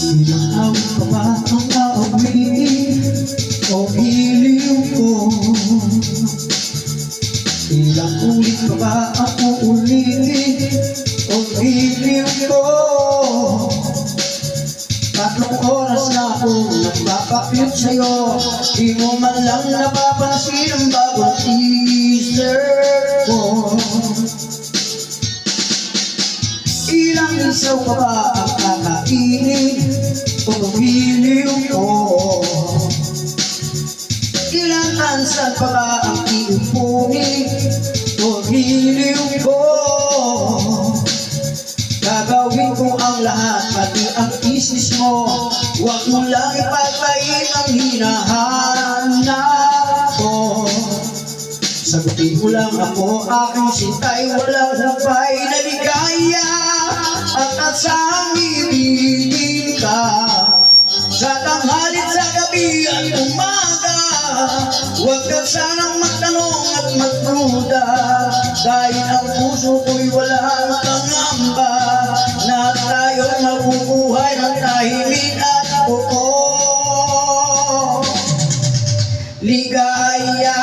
Ilang awit pa ba ang aawitin o hiliw ko? Ilang ulit pa ba ang uulitin o hiliw ko? 3 oras na akong nagpapakit sa'yo, di mo man lang napapansin ang bagong teaser ko. Ilang isaw pa ba ang kakainin o hiliw ko? Ilang tansan pa ba ang iupunin o hiliw ko? Gagawin ko ang lahat, pati ang isis mo. Huwag mo lang ipagpain ang hinahanap ko. Sagutin mo lang ako, aking sintay, walang hupay na ligaya. At asang ibigin ka sa tanghalit, sa gabi at umaga. Huwag ka sanang magtanong at magduda, dahil ang puso ko'y walang pangamba na tayo'y mabubuhay ng tahimik at buo ligaya.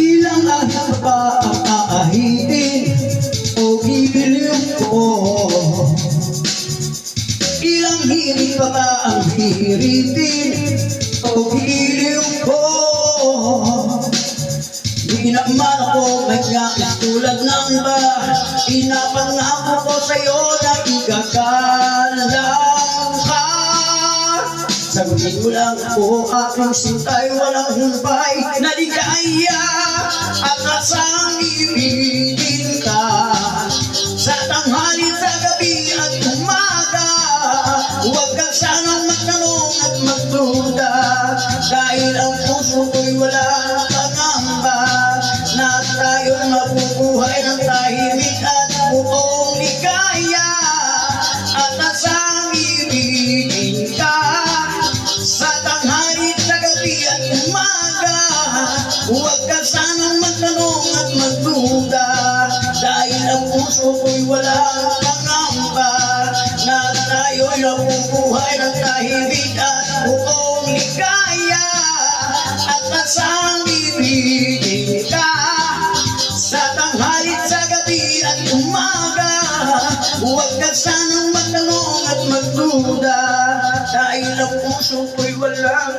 Ilang araw pa ang aahitin o hiliw ko? Ilang hirit pa ba ang hiritin o hiliw ko? Di naman ako may ngakis tulad ng ba, inapangako ko sa'yo na igagalang ka. Sagutin mo lang ako, aking sintay, walang humpay na ligaya. At asang ibigin ka sa tanghalit, sa gabi at umaga. Huwag ka sanang magtanong at magduda, dahil ang puso ko'y walang pangamba na tayo'y mabubuhay ng tahimik at buong ligaya. At asang ibigin ka sa tanghalit, sa gabi at umaga. Huwag ka sanang magtanong at magduda, dahil ang puso ko'y walang pangamba na tayo'y nabubuhay ng tahimik at buong ligaya. At asang ibigin ka sa tanghalit, sa gabi at umaga. Huwag ka sanang magtanong at magduda, dahil ang puso ko'y walang